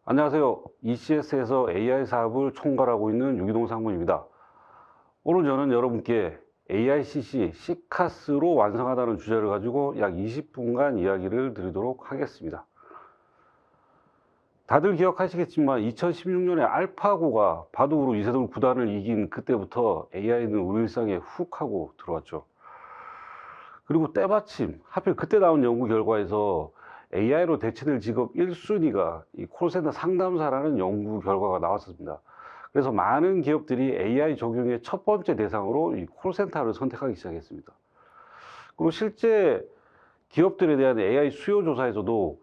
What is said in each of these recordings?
안녕하세요. ECS에서 AI 사업을 총괄하고 있는 유기동 상무입니다. 오늘 저는 여러분께 AICC CCAS로 완성하다는 주제를 가지고 약 20분간 이야기를 드리도록 하겠습니다. 다들 기억하시겠지만 2016년에 알파고가 바둑으로 이세돌 9단을 이긴 그때부터 AI는 우리 일상에 훅 하고 들어왔죠. 그리고 때마침 하필 그때 나온 연구 결과에서 AI로 대체될 직업 1순위가 이 콜센터 상담사라는 연구 결과가 나왔습니다. 그래서 많은 기업들이 AI 적용의 첫 번째 대상으로 이 콜센터를 선택하기 시작했습니다. 그리고 실제 기업들에 대한 AI 수요 조사에서도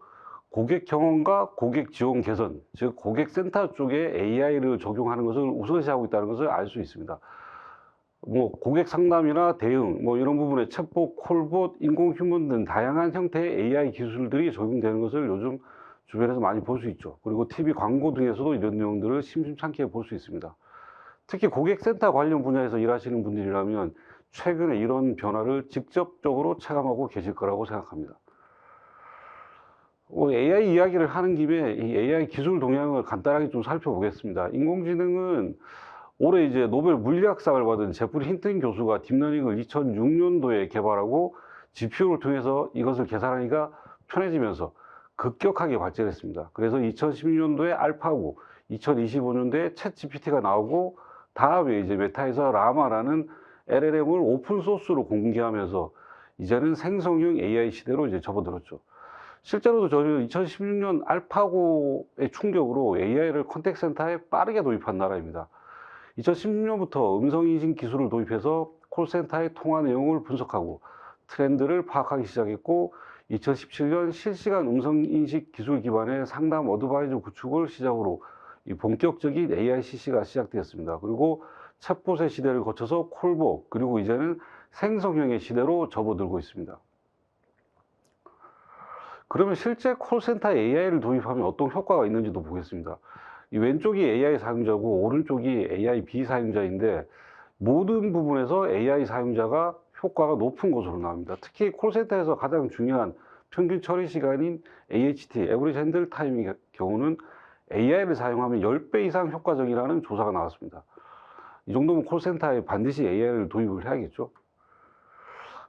고객 경험과 고객 지원 개선, 즉 고객센터 쪽에 AI를 적용하는 것을 우선시하고 있다는 것을 알 수 있습니다. 고객 상담이나 대응, 이런 부분에 챗봇, 콜봇, 인공휴먼 등 다양한 형태의 AI 기술들이 적용되는 것을 요즘 주변에서 많이 볼 수 있죠. 그리고 TV 광고 등에서도 이런 내용들을 심심찮게 볼 수 있습니다. 특히 고객센터 관련 분야에서 일하시는 분들이라면 최근에 이런 변화를 직접적으로 체감하고 계실 거라고 생각합니다. AI 이야기를 하는 김에 이 AI 기술 동향을 간단하게 좀 살펴보겠습니다. 인공지능은 올해 이제 노벨 물리학상을 받은 제프리 힌튼 교수가 딥러닝을 2006년도에 개발하고 GPU를 통해서 이것을 계산하기가 편해지면서 급격하게 발전했습니다. 그래서 2016년도에 알파고, 2025년도에 챗 GPT가 나오고 다음에 이제 메타에서 라마라는 LLM을 오픈 소스로 공개하면서 이제는 생성형 AI 시대로 이제 접어들었죠. 실제로도 저는 2016년 알파고의 충격으로 AI를 컨택 센터에 빠르게 도입한 나라입니다. 2016년부터 음성인식 기술을 도입해서 콜센터의 통화 내용을 분석하고 트렌드를 파악하기 시작했고, 2017년 실시간 음성인식 기술 기반의 상담 어드바이저 구축을 시작으로 이 본격적인 AICC가 시작되었습니다. 그리고 챗봇의 시대를 거쳐서 콜봇, 그리고 이제는 생성형의 시대로 접어들고 있습니다. 그러면 실제 콜센터에 AI를 도입하면 어떤 효과가 있는지도 보겠습니다. 이 왼쪽이 AI 사용자고 오른쪽이 AI 비사용자인데 모든 부분에서 AI 사용자가 효과가 높은 것으로 나옵니다. 특히 콜센터에서 가장 중요한 평균 처리 시간인 AHT, Average Handle Time의 경우는 AI를 사용하면 10배 이상 효과적이라는 조사가 나왔습니다. 이 정도면 콜센터에 반드시 AI를 도입을 해야겠죠.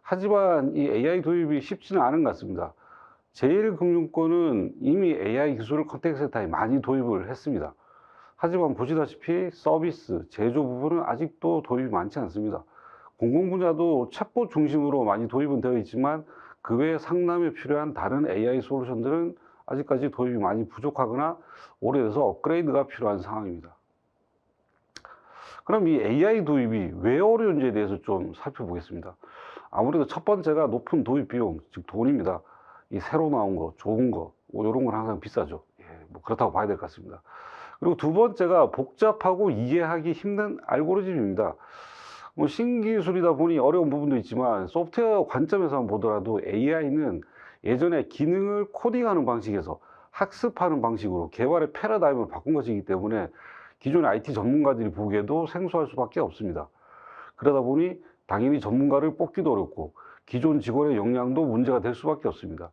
하지만 이 AI 도입이 쉽지는 않은 것 같습니다. 제일금융권은 이미 AI 기술을 컨택센터에 많이 도입을 했습니다. 하지만 보시다시피 서비스, 제조 부분은 아직도 도입이 많지 않습니다. 공공 분야도 챗봇 중심으로 많이 도입은 되어 있지만 그 외에 상담에 필요한 다른 AI 솔루션들은 아직까지 도입이 많이 부족하거나 오래돼서 업그레이드가 필요한 상황입니다. 그럼 이 AI 도입이 왜 어려운지에 대해서 좀 살펴보겠습니다. 아무래도 첫 번째가 높은 도입 비용, 즉 돈입니다. 이 새로 나온 거, 좋은 거, 이런 건 항상 비싸죠. 그렇다고 봐야 될 것 같습니다. 그리고 두 번째가 복잡하고 이해하기 힘든 알고리즘입니다. 신기술이다 보니 어려운 부분도 있지만 소프트웨어 관점에서 보더라도 AI는 예전에 기능을 코딩하는 방식에서 학습하는 방식으로 개발의 패러다임을 바꾼 것이기 때문에 기존의 IT 전문가들이 보기에도 생소할 수밖에 없습니다. 그러다 보니 당연히 전문가를 뽑기도 어렵고 기존 직원의 역량도 문제가 될 수밖에 없습니다.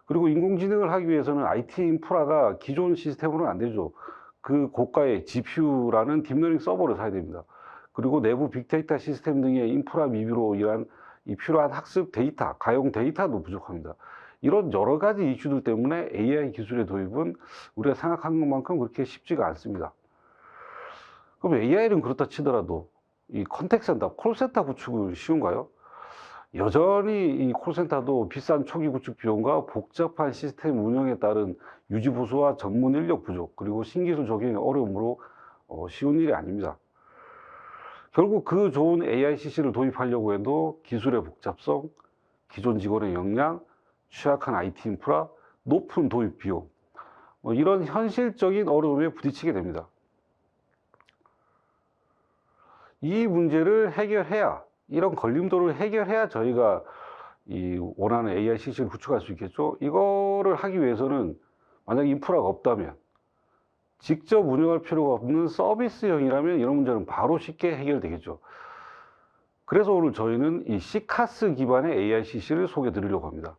그리고 인공지능을 하기 위해서는 IT 인프라가 기존 시스템으로는 안 되죠. 그 고가의 GPU라는 딥러닝 서버를 사야 됩니다. 그리고 내부 빅데이터 시스템 등의 인프라 미비로 인한 이 필요한 학습 데이터, 가용 데이터도 부족합니다. 이런 여러 가지 이슈들 때문에 AI 기술의 도입은 우리가 생각한 것만큼 그렇게 쉽지가 않습니다. 그럼 AI는 그렇다 치더라도 이 컨택센터, 콜센터 구축은 쉬운가요? 여전히 이 콜센터도 비싼 초기 구축 비용과 복잡한 시스템 운영에 따른 유지 보수와 전문 인력 부족, 그리고 신기술 적용의 어려움으로 쉬운 일이 아닙니다. 결국 그 좋은 AICC를 도입하려고 해도 기술의 복잡성, 기존 직원의 역량, 취약한 IT 인프라, 높은 도입 비용, 이런 현실적인 어려움에 부딪히게 됩니다. 이 문제를 해결해야, 이런 걸림돌을 해결해야 저희가 이 원하는 AICC를 구축할 수 있겠죠. 이거를 하기 위해서는 만약 인프라가 없다면, 직접 운영할 필요가 없는 서비스형이라면 이런 문제는 바로 쉽게 해결되겠죠. 그래서 오늘 저희는 이 CCAS 기반의 AICC를 소개해 드리려고 합니다.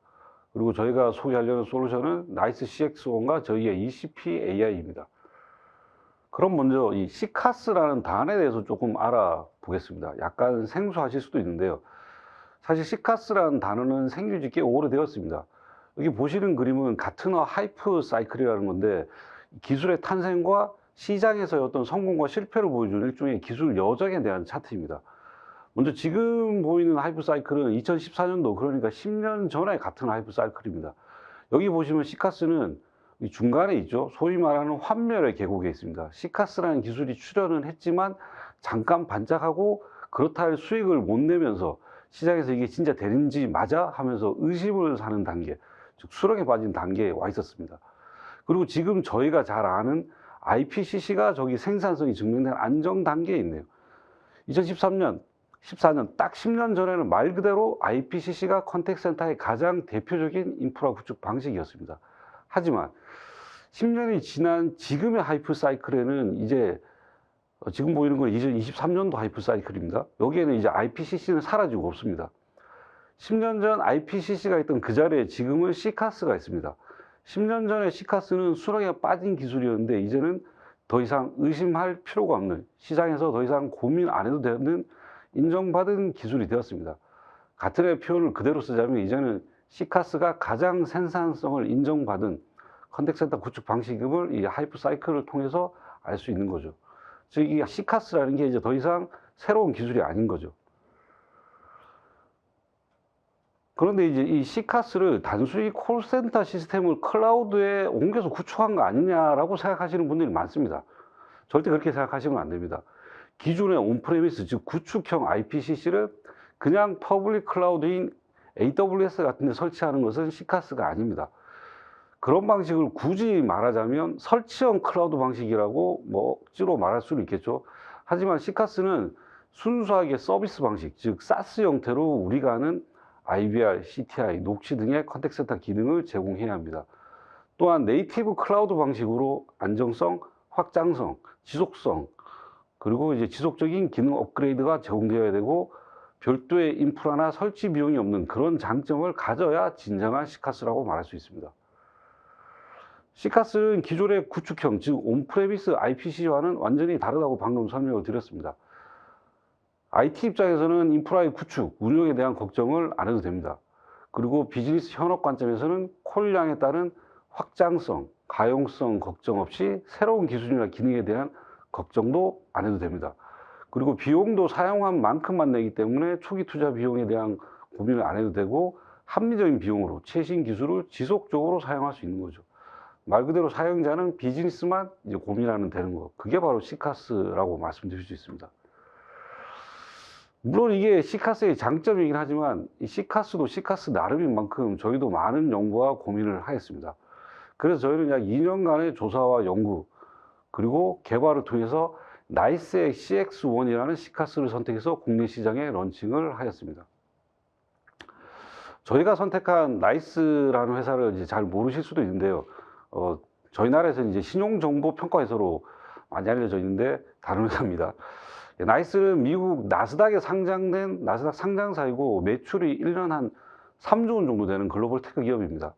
그리고 저희가 소개하려는 솔루션은 나이스 CX1과 저희의 ECP AI입니다. 그럼 먼저 이 CCaaS라는 단어에 대해서 조금 알아보겠습니다. 약간 생소하실 수도 있는데요. 사실 CCaaS라는 단어는 생긴 지 꽤 오래되었습니다. 여기 보시는 그림은 가트너 하이프 사이클이라는 건데, 기술의 탄생과 시장에서의 어떤 성공과 실패를 보여주는 일종의 기술 여정에 대한 차트입니다. 먼저 지금 보이는 하이프 사이클은 2014년도, 그러니까 10년 전의 가트너 하이프 사이클입니다. 여기 보시면 CCaaS는 중간에 있죠. 소위 말하는 환멸의 계곡에 있습니다. CCaaS라는 기술이 출현은 했지만 잠깐 반짝하고 그렇다 할 수익을 못 내면서 시장에서 이게 진짜 되는지 맞아 하면서 의심을 사는 단계, 즉 수렁에 빠진 단계에 와 있었습니다. 그리고 지금 저희가 잘 아는 IPCC가 저기 생산성이 증명된 안정 단계에 있네요. 2013년, 14년, 딱 10년 전에는 말 그대로 IPCC가 컨택센터의 가장 대표적인 인프라 구축 방식이었습니다. 하지만 10년이 지난 지금의 하이프 사이클에는 이제 지금 보이는 건 2023년도 하이프 사이클입니다. 여기에는 이제 IPCC는 사라지고 없습니다. 10년 전 IPCC가 있던 그 자리에 지금은 CCaaS가 있습니다. 10년 전에 CCaaS는 수렁에 빠진 기술이었는데 이제는 더 이상 의심할 필요가 없는, 시장에서 더 이상 고민 안 해도 되는 인정받은 기술이 되었습니다. 가트너의 표현을 그대로 쓰자면 이제는 CCaaS가 가장 생산성을 인정받은 컨택센터 구축 방식임을 이 하이프 사이클을 통해서 알 수 있는 거죠. 즉, 이 CCaaS라는 게 이제 더 이상 새로운 기술이 아닌 거죠. 그런데 이제 이 CCaaS를 단순히 콜센터 시스템을 클라우드에 옮겨서 구축한 거 아니냐라고 생각하시는 분들이 많습니다. 절대 그렇게 생각하시면 안 됩니다. 기존의 온프레미스, 즉 구축형 IPCC를 그냥 퍼블릭 클라우드인 AWS 같은 데 설치하는 것은 CCaaS가 아닙니다. 그런 방식을 굳이 말하자면 설치형 클라우드 방식이라고 뭐 억지로 말할 수는 있겠죠. 하지만 CCaaS는 순수하게 서비스 방식, 즉 SaaS 형태로 우리가 아는 IVR, CTI, 녹취 등의 컨택센터 기능을 제공해야 합니다. 또한 네이티브 클라우드 방식으로 안정성, 확장성, 지속성, 그리고 이제 지속적인 기능 업그레이드가 제공되어야 되고 별도의 인프라나 설치 비용이 없는 그런 장점을 가져야 진정한 CCaaS라고 말할 수 있습니다. CCaaS는 기존의 구축형, 즉 온프레미스 IPC와는 완전히 다르다고 방금 설명을 드렸습니다. IT 입장에서는 인프라의 구축, 운영에 대한 걱정을 안 해도 됩니다. 그리고 비즈니스 현업 관점에서는 콜량에 따른 확장성, 가용성 걱정 없이 새로운 기술이나 기능에 대한 걱정도 안 해도 됩니다. 그리고 비용도 사용한 만큼만 내기 때문에 초기 투자 비용에 대한 고민을 안 해도 되고 합리적인 비용으로 최신 기술을 지속적으로 사용할 수 있는 거죠. 말 그대로 사용자는 비즈니스만 이제 고민하면 되는 거. 그게 바로 CCaaS라고 말씀드릴 수 있습니다. 물론 이게 CCaaS의 장점이긴 하지만 이 CCaaS도 CCaaS 나름인 만큼 저희도 많은 연구와 고민을 하였습니다. 그래서 저희는 약 2년간의 조사와 연구 그리고 개발을 통해서 나이스의 CX1이라는 CCaaS를 선택해서 국내 시장에 런칭을 하였습니다. 저희가 선택한 나이스라는 회사를 이제 잘 모르실 수도 있는데요. 저희 나라에서 이제 신용정보평가회사로 많이 알려져 있는데 다른 회사입니다. 나이스는 미국 나스닥에 상장된 나스닥 상장사이고 매출이 1년 한 3조 원 정도 되는 글로벌 테크 기업입니다.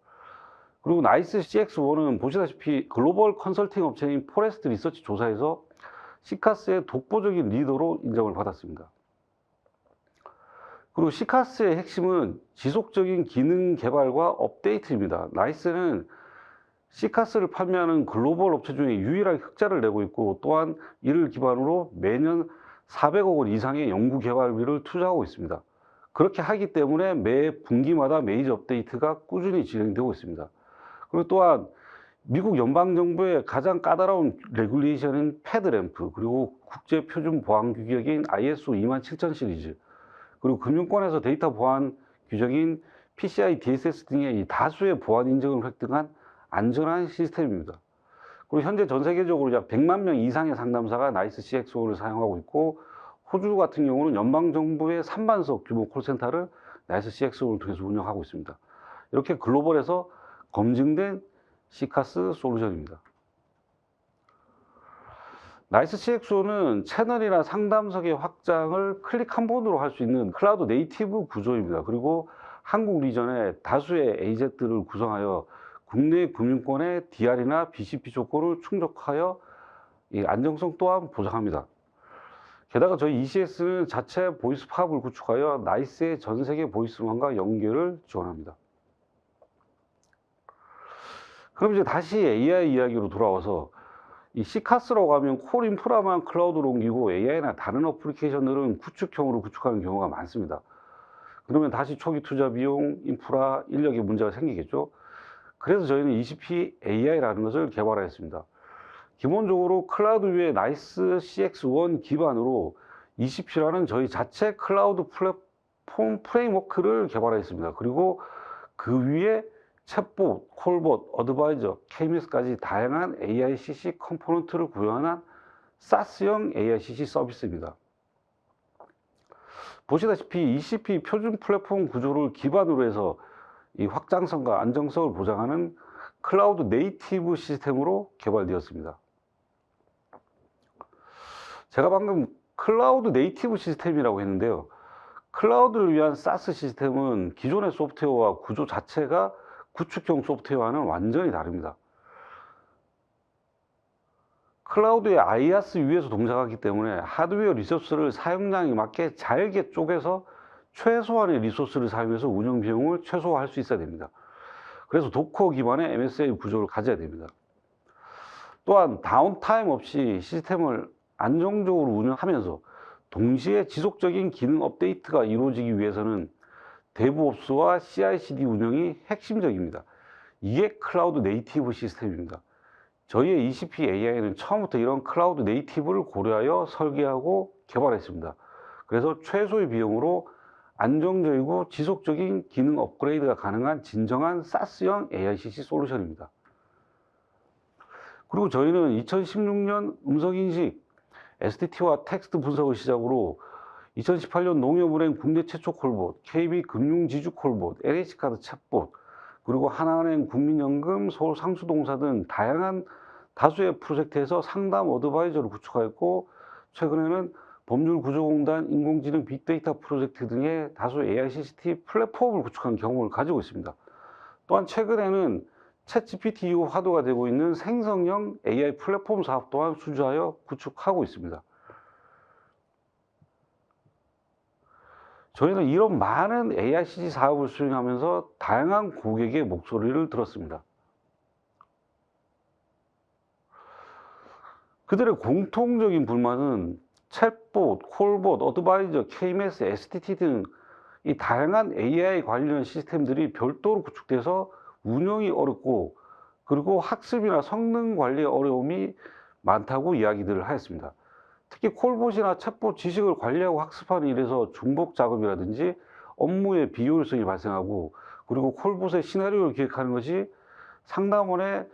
그리고 나이스 CX1은 보시다시피 글로벌 컨설팅 업체인 포레스트 리서치 조사에서 CCaaS의 독보적인 리더로 인정을 받았습니다. 그리고 CCaaS의 핵심은 지속적인 기능 개발과 업데이트입니다. 나이스는 CCaaS를 판매하는 글로벌 업체 중에 유일하게 흑자를 내고 있고 또한 이를 기반으로 매년 400억 원 이상의 연구 개발비를 투자하고 있습니다. 그렇게 하기 때문에 매 분기마다 메이저 업데이트가 꾸준히 진행되고 있습니다. 그리고 또한 미국 연방정부의 가장 까다로운 레귤레이션인 패드램프, 그리고 국제표준 보안 규격인 ISO 27000 시리즈, 그리고 금융권에서 데이터 보안 규정인 PCI DSS 등의 이 다수의 보안 인증을 획득한 안전한 시스템입니다. 그리고 현재 전 세계적으로 약 100만 명 이상의 상담사가 나이스 CX1을 사용하고 있고, 호주 같은 경우는 연방정부의 3만석 규모 콜센터를 나이스 CX1을 통해서 운영하고 있습니다. 이렇게 글로벌에서 검증된 CCaaS 솔루션입니다. 나이스 CX1은 채널이나 상담석의 확장을 클릭 한 번으로 할 수 있는 클라우드 네이티브 구조입니다. 그리고 한국 리전의 다수의 AZ를 구성하여 국내 금융권의 DR이나 BCP 조건을 충족하여 이 안정성 또한 보장합니다. 게다가 저희 ECS는 자체 보이스 팝을 구축하여 나이스의 전 세계 보이스만과 연결을 지원합니다. 그럼 이제 다시 AI 이야기로 돌아와서 이 CCaaS라고 하면 콜 인프라만 클라우드로 옮기고 AI나 다른 어플리케이션들은 구축형으로 구축하는 경우가 많습니다. 그러면 다시 초기 투자 비용, 인프라, 인력에 문제가 생기겠죠. 그래서 저희는 ECP AI라는 것을 개발하였습니다. 기본적으로 클라우드 위에 나이스 CX1 기반으로 ECP라는 저희 자체 클라우드 플랫폼 프레임워크를 개발하였습니다. 그리고 그 위에 챗봇, 콜봇, 어드바이저, KMS까지 다양한 AICC 컴포넌트를 구현한 SaaS형 AICC 서비스입니다. 보시다시피 ECP 표준 플랫폼 구조를 기반으로 해서 이 확장성과 안정성을 보장하는 클라우드 네이티브 시스템으로 개발되었습니다. 제가 방금 클라우드 네이티브 시스템이라고 했는데요. 클라우드를 위한 SaaS 시스템은 기존의 소프트웨어와 구조 자체가 구축형 소프트웨어와는 완전히 다릅니다. 클라우드의 IaaS 위에서 동작하기 때문에 하드웨어 리소스를 사용량에 맞게 잘게 쪼개서 최소한의 리소스를 사용해서 운영 비용을 최소화할 수 있어야 됩니다. 그래서 도커 기반의 MSA 구조를 가져야 됩니다. 또한 다운타임 없이 시스템을 안정적으로 운영하면서 동시에 지속적인 기능 업데이트가 이루어지기 위해서는 데브옵스와 CI/CD 운영이 핵심적입니다. 이게 클라우드 네이티브 시스템입니다. 저희의 ECP AI는 처음부터 이런 클라우드 네이티브를 고려하여 설계하고 개발했습니다. 그래서 최소의 비용으로 안정적이고 지속적인 기능 업그레이드가 가능한 진정한 SaaS형 AICC 솔루션입니다. 그리고 저희는 2016년 음성인식, STT와 텍스트 분석을 시작으로 2018년 농협은행 국내 최초 콜봇, KB금융지주 콜봇, NH카드 챗봇, 그리고 하나은행 국민연금, 서울상수동사 등 다양한 다수의 프로젝트에서 상담 어드바이저를 구축하였고, 최근에는 법률구조공단, 인공지능 빅데이터 프로젝트 등의 다수 AICC 플랫폼을 구축한 경험을 가지고 있습니다. 또한 최근에는 챗GPT 이후 화두가 되고 있는 생성형 AI 플랫폼 사업 또한 수주하여 구축하고 있습니다. 저희는 이런 많은 AICC 사업을 수행하면서 다양한 고객의 목소리를 들었습니다. 그들의 공통적인 불만은 챗봇, 콜봇, 어드바이저, KMS, STT 등 이 다양한 AI 관련 시스템들이 별도로 구축돼서 운영이 어렵고, 그리고 학습이나 성능 관리의 어려움이 많다고 이야기들을 하였습니다. 특히 콜봇이나 챗봇 지식을 관리하고 학습하는 일에서 중복 작업이라든지 업무의 비효율성이 발생하고, 그리고 콜봇의 시나리오를 기획하는 것이 상담원의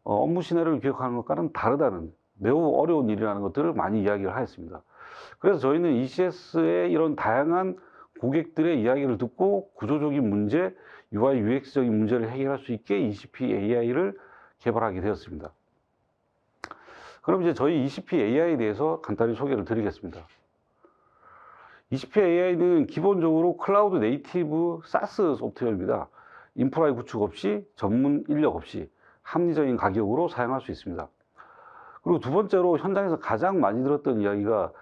업무 시나리오를 기획하는 것과는 다르다는 매우 어려운 일이라는 것들을 많이 이야기를 하였습니다. 그래서 저희는 ECS의 이런 다양한 고객들의 이야기를 듣고 구조적인 문제, UI, UX적인 문제를 해결할 수 있게 ECP AI를 개발하게 되었습니다. 그럼 이제 저희 ECP AI에 대해서 간단히 소개를 드리겠습니다. ECP AI는 기본적으로 클라우드 네이티브 SaaS 소프트웨어입니다. 인프라의 구축 없이, 전문 인력 없이 합리적인 가격으로 사용할 수 있습니다. 그리고 두 번째로 현장에서 가장 많이 들었던 이야기가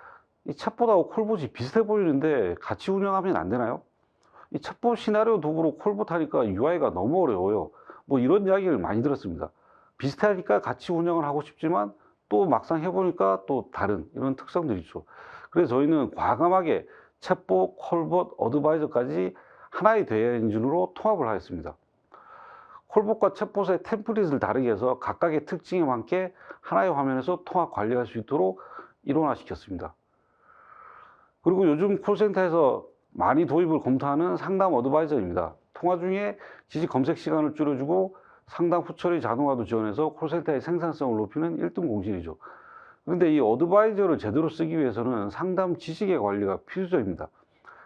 이 챗봇하고 콜봇이 비슷해 보이는데 같이 운영하면 안 되나요? 이 챗봇 시나리오 도구로 콜봇 하니까 UI가 너무 어려워요. 뭐 이런 이야기를 많이 들었습니다. 비슷하니까 같이 운영을 하고 싶지만 또 막상 해보니까 또 다른 이런 특성들이 있죠. 그래서 저희는 과감하게 챗봇, 콜봇, 어드바이저까지 하나의 대화 엔진으로 통합을 하였습니다. 콜봇과 챗봇의 템플릿을 다르게 해서 각각의 특징에 맞게 하나의 화면에서 통합 관리할 수 있도록 일원화시켰습니다. 그리고 요즘 콜센터에서 많이 도입을 검토하는 상담 어드바이저입니다. 통화 중에 지식 검색 시간을 줄여주고 상담 후처리 자동화도 지원해서 콜센터의 생산성을 높이는 1등 공신이죠. 그런데 이 어드바이저를 제대로 쓰기 위해서는 상담 지식의 관리가 필수적입니다.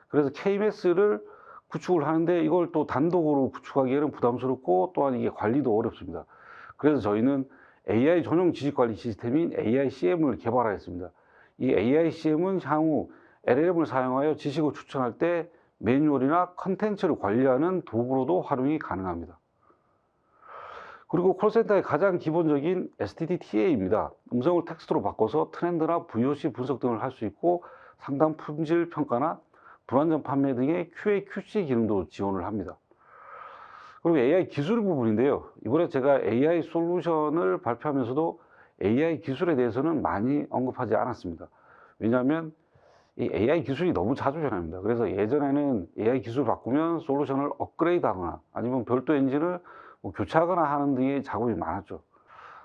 그래서 KMS를 구축을 하는데 이걸 또 단독으로 구축하기에는 부담스럽고 또한 이게 관리도 어렵습니다. 그래서 저희는 AI 전용 지식관리 시스템인 AICM을 개발하였습니다. 이 AICM은 향후 LLM을 사용하여 지식을 추천할 때 매뉴얼이나 컨텐츠를 관리하는 도구로도 활용이 가능합니다. 그리고 콜센터의 가장 기본적인 STT-TA입니다. 음성을 텍스트로 바꿔서 트렌드나 VOC 분석 등을 할 수 있고 상담 품질 평가나 불완전 판매 등의 QA, QC 기능도 지원을 합니다. 그리고 AI 기술 부분인데요. 이번에 제가 AI 솔루션을 발표하면서도 AI 기술에 대해서는 많이 언급하지 않았습니다. 왜냐하면 이 AI 기술이 너무 자주 변합니다. 그래서 예전에는 AI 기술 바꾸면 솔루션을 업그레이드 하거나 아니면 별도 엔진을 교체하거나 하는 등의 작업이 많았죠.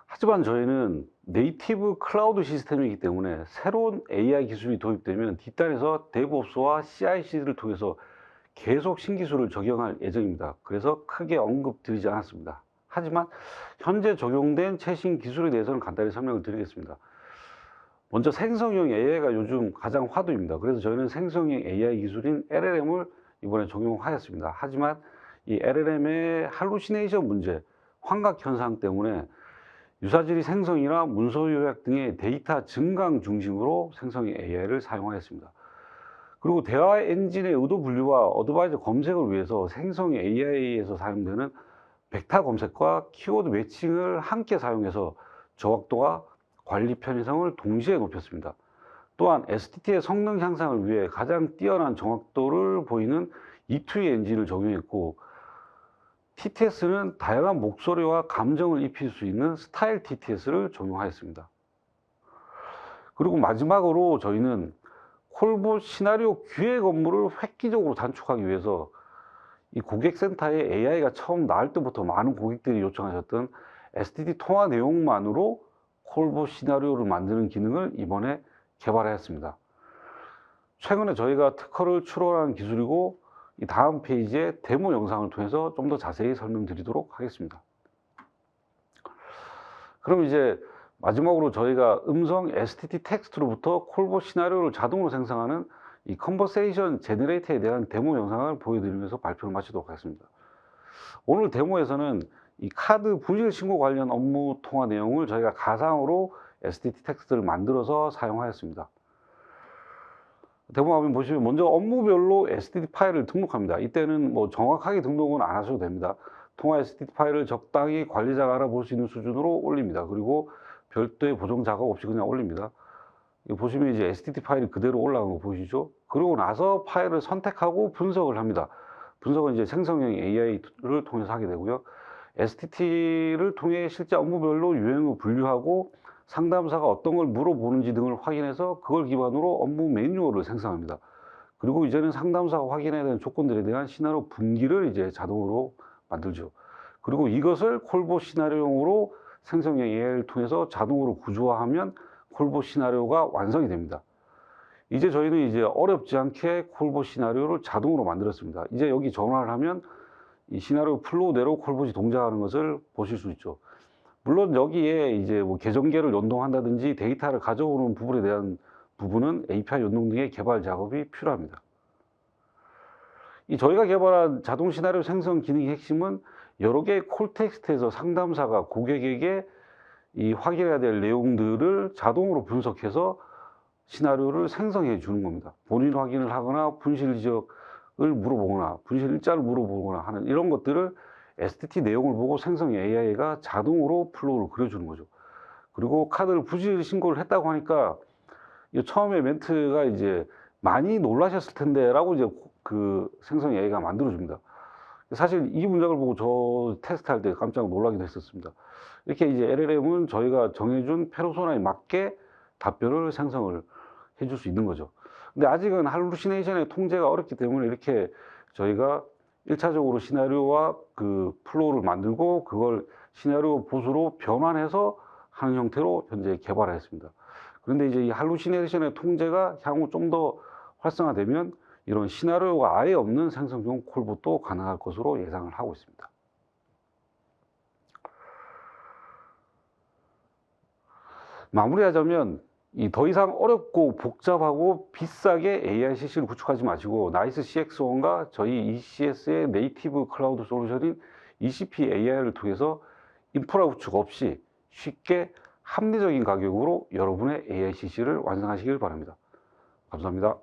하지만 저희는 네이티브 클라우드 시스템이기 때문에 새로운 AI 기술이 도입되면 뒷단에서 데브옵스와 CI/CD를 통해서 계속 신기술을 적용할 예정입니다. 그래서 크게 언급드리지 않았습니다. 하지만 현재 적용된 최신 기술에 대해서는 간단히 설명을 드리겠습니다. 먼저 생성형 AI가 요즘 가장 화두입니다. 그래서 저희는 생성형 AI 기술인 LLM을 이번에 적용하였습니다. 하지만 이 LLM의 할루시네이션 문제, 환각 현상 때문에 유사지리 생성이나 문서 요약 등의 데이터 증강 중심으로 생성형 AI를 사용하였습니다. 그리고 대화 엔진의 의도 분류와 어드바이저 검색을 위해서 생성 AI에서 사용되는 벡터 검색과 키워드 매칭을 함께 사용해서 정확도와 관리 편의성을 동시에 높였습니다. 또한 STT의 성능 향상을 위해 가장 뛰어난 정확도를 보이는 E2E 엔진을 적용했고, TTS는 다양한 목소리와 감정을 입힐 수 있는 스타일 TTS를 적용하였습니다. 그리고 마지막으로 저희는 콜봇 시나리오 기획 업무를 획기적으로 단축하기 위해서 이 고객센터에 AI가 처음 나올 때부터 많은 고객들이 요청하셨던 STT 통화 내용만으로 콜봇 시나리오를 만드는 기능을 이번에 개발하였습니다. 최근에 저희가 특허를 출원한 기술이고, 이 다음 페이지에 데모 영상을 통해서 좀 더 자세히 설명드리도록 하겠습니다. 그럼 이제 마지막으로 저희가 음성 STT 텍스트로부터 콜봇 시나리오를 자동으로 생성하는 이 컨버세이션 제너레이터에 대한 데모 영상을 보여드리면서 발표를 마치도록 하겠습니다. 오늘 데모에서는 이 카드 분실 신고 관련 업무 통화 내용을 저희가 가상으로 STT 텍스트를 만들어서 사용하였습니다. 데모 화면 보시면 먼저 업무별로 STT 파일을 등록합니다. 이때는 뭐 정확하게 등록은 안 하셔도 됩니다. 통화 STT 파일을 적당히 관리자가 알아볼 수 있는 수준으로 올립니다. 그리고 별도의 보정 작업 없이 그냥 올립니다. 보시면 이제 STT 파일이 그대로 올라간 거 보이시죠? 그러고 나서 파일을 선택하고 분석을 합니다. 분석은 이제 생성형 AI를 통해서 하게 되고요. STT를 통해 실제 업무별로 유형을 분류하고 상담사가 어떤 걸 물어보는지 등을 확인해서 그걸 기반으로 업무 매뉴얼을 생성합니다. 그리고 이제는 상담사가 확인해야 되는 조건들에 대한 시나리오 분기를 이제 자동으로 만들죠. 그리고 이것을 콜봇 시나리오용으로 생성형 AI를 통해서 자동으로 구조화하면 콜봇 시나리오가 완성이 됩니다. 이제 저희는 이제 어렵지 않게 콜봇 시나리오를 자동으로 만들었습니다. 이제 여기 전화를 하면 이 시나리오 플로우대로 콜봇이 동작하는 것을 보실 수 있죠. 물론 여기에 이제 뭐 계정계를 연동한다든지 데이터를 가져오는 부분에 대한 부분은 API 연동 등의 개발 작업이 필요합니다. 이 저희가 개발한 자동 시나리오 생성 기능의 핵심은 여러 개의 콜텍스트에서 상담사가 고객에게 이 확인해야 될 내용들을 자동으로 분석해서 시나리오를 생성해 주는 겁니다. 본인 확인을 하거나 분실 지역을 물어보거나 분실 일자를 물어보거나 하는 이런 것들을 STT 내용을 보고 생성 AI가 자동으로 플로우를 그려주는 거죠. 그리고 카드를 부실 신고를 했다고 하니까 처음에 멘트가 이제 많이 놀라셨을 텐데 라고 이제 그 생성 AI가 만들어줍니다. 사실 이 문장을 보고 저 테스트할 때 깜짝 놀라기도 했었습니다. 이렇게 이제 LLM은 저희가 정해준 페르소나에 맞게 답변을 생성을 해줄 수 있는 거죠. 근데 아직은 할루시네이션의 통제가 어렵기 때문에 이렇게 저희가 1차적으로 시나리오와 그 플로우를 만들고 그걸 시나리오 보수로 변환해서 하는 형태로 현재 개발했습니다. 그런데 이제 이 할루시네이션의 통제가 향후 좀 더 활성화되면 이런 시나리오가 아예 없는 생성용 콜봇도 가능할 것으로 예상을 하고 있습니다. 마무리하자면 이 더 이상 어렵고 복잡하고 비싸게 AI CC를 구축하지 마시고 나이스 CX1과 저희 ECS의 네이티브 클라우드 솔루션인 ECP AI를 통해서 인프라 구축 없이 쉽게 합리적인 가격으로 여러분의 AI CC를 완성하시길 바랍니다. 감사합니다.